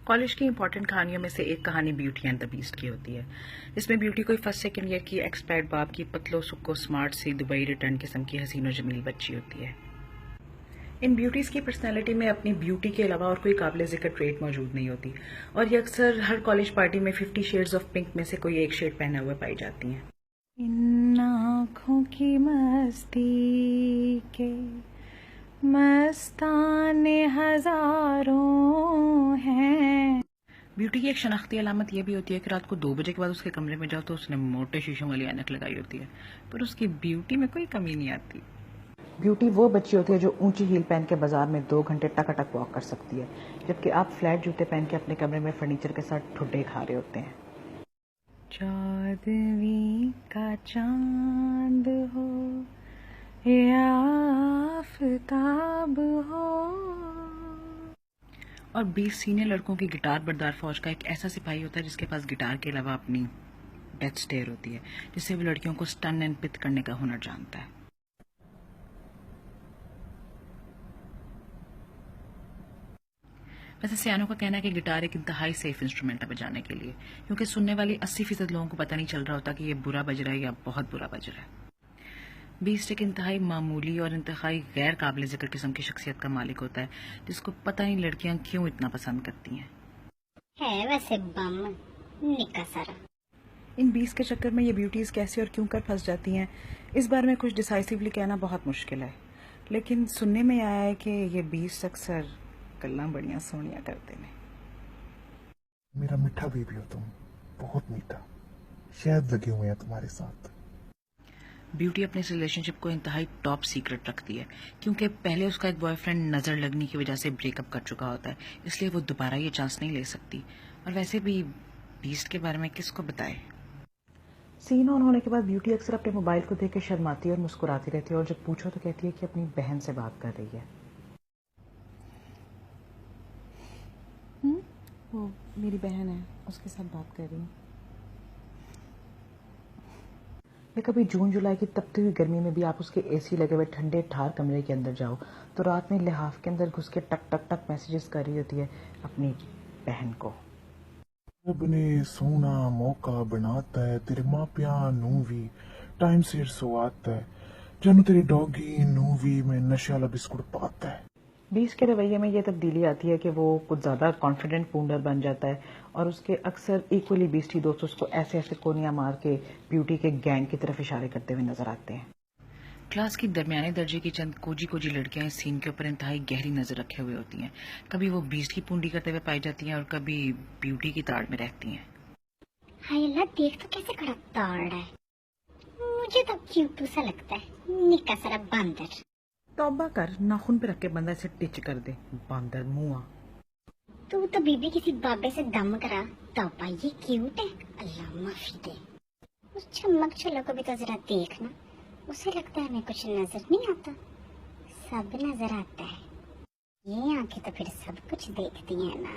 College کی important کہانیوں میں سے ایک کہانی بیوٹی اینڈ دا بیسٹ کی ہوتی ہے، جس میں بیوٹی کوئی فرسٹ سیکنڈ ایئر کی ایکسپیٹ باپ کی پتلو سکو اسمارٹ سی دبئی ریٹرن قسم کی حسین و جمیل بچی ہوتی ہے۔ ان بیوٹیز کی پرسنالٹی میں اپنی بیوٹی کے علاوہ اور کوئی قابل ذکر ٹریٹ موجود نہیں ہوتی، اور یہ اکثر ہر کالج پارٹی میں 50 شیڈز آف پنک میں سے کوئی ایک شیڈ پہنے ہوئے پائی جاتی ہیں۔ ان آنکھوں کی مستی کے مستان ہزاروں ہیں۔ بیوٹی کی ایک شناختی علامت یہ بھی ہوتی ہے کہ رات کو 2 بجے کے بعد اس کے کمرے میں جاؤ تو اس نے موٹے شیشوں والی اینک لگائی ہوتی ہے، پر اس کی بیوٹی میں کوئی کمی نہیں آتی۔ بیوٹی وہ بچی ہوتی ہے جو اونچی ہیل پہن کے بازار میں 2 گھنٹے ٹک واک کر سکتی ہے، جبکہ آپ فلیٹ جوتے پہن کے اپنے کمرے میں فرنیچر کے ساتھ ٹھڈے کھا رہے ہوتے ہیں۔ 14ویں کا چاند ہو یا آفتاب ہو، اور 20 سینئر لڑکوں کی گٹار بردار فوج کا ایک ایسا سپاہی ہوتا ہے جس کے پاس گٹار کے علاوہ اپنی ڈیتھ سٹیئر ہوتی ہے، جس سے وہ لڑکیوں کو سٹن اینڈ پت کرنے کا ہنر جانتا ہے۔ ویسے سیانوں کا کہنا ہے کہ گٹار ایک انتہائی سیف انسٹرومنٹ ہے بجانے کے لیے، کیونکہ سننے والی 80% لوگوں کو پتہ نہیں چل رہا ہوتا کہ یہ برا بج رہا ہے یا بہت برا بج رہا ہے۔ بیسٹ ایک انتہائی معمولی اور انتہائی غیر قابل ذکر قسم کی شخصیت کا مالک ہوتا ہے، جس کو پتہ نہیں لڑکیاں کیوں اتنا پسند کرتی ہیں۔ ہے ویسے بم نکا سارا۔ ان 20 کے چکر میں یہ بیوٹیز کیسے اور کیوں کر پھنس جاتی ہیں، اس بارے میں کچھ ڈیسائسیولی کہنا بہت مشکل ہے، لیکن سننے میں آیا ہے کہ یہ 20 اکثر گلاں بڑیاں سونیاں کرتے ہیں۔ میرا میٹھا بیبی ہو تم، بہت میٹھا، شاید لگے ہوئے ہیں تمہارے ساتھ۔ بیوٹی اپنے اس ریلیشن شپ کو انتہائی ٹاپ سیکرٹ رکھتی ہے، کیونکہ پہلے اس کا ایک بوائے فرینڈ نظر لگنے کی وجہ سے بریک اپ کر چکا ہوتا ہے، اس لیے وہ دوبارہ یہ چانس نہیں لے سکتی۔ اور ویسے بھی بیسٹ کے بارے میں کس کو بتائے۔ سین آن ہونے کے بعد بیوٹی اکثر اپنے موبائل کو دیکھ کے شرماتی اور مسکراتی رہتی ہے، اور جب پوچھو تو کہتی ہے کہ اپنی بہن سے بات کر رہی ہے۔ وہ میری بہن ہے، اس کے ساتھ بات کر رہی ہوں۔ یا کبھی جون جولائی کی تپتی ہوئی گرمی میں بھی آپ اس کے اے سی لگے ہوئے ٹھنڈے ٹھار کمرے کے اندر جاؤ تو رات میں لحاف کے اندر گھس کے ٹک ٹک ٹک میسیجز کر رہی ہوتی ہے اپنی بہن کو۔ رب نے سونا موقع بناتا ہے، تیرے ماں پیاں نو بھی ٹائم سیر سو آتا ہے، جانو تیری ڈاگی نو بھی میں نشے والا بسکٹ پاتا ہے۔ 20 کے رویے میں یہ تبدیلی آتی ہے کہ وہ کچھ زیادہ کانفیڈنٹ پونڈر بن جاتا ہے، اور اس کے اکثر ایکولی بیسٹی دوست اس کو ایسے ایسے کونیاں مار کے بیوٹی کے گینگ کی طرف اشارے کرتے ہوئے نظر آتے ہیں۔ کلاس کی درمیانے درجے کی چند کوجی لڑکیاں اس سین کے اوپر انتہائی گہری نظر رکھے ہوئے ہوتی ہیں، کبھی وہ بیسٹ کی پونڈی کرتے ہوئے پائی جاتی ہیں اور کبھی بیوٹی کی تاڑ میں رہتی ہیں۔ ہائی اللہ دیکھ تو کیسے کڑا تاڑ ہے، مجھے تو کیوٹ سا لگتا ہے، نکا سارا باندر۔ توبہ کر، ناخن پہ رکھ کے بندہ اسے ٹچ کر دے، باندر منہ۔ تو بی بی کسی بابے سے دم کرا، توبہ یہ کیوٹ ہے، اللہ معافی دے۔ اس چمک چھلو کو بھی تو ذرا دیکھنا، اسے لگتا ہے ہمیں کچھ نظر نہیں آتا، سب نظر آتا ہے، یہ آنکھیں تو پھر سب کچھ دیکھتی ہیں نا۔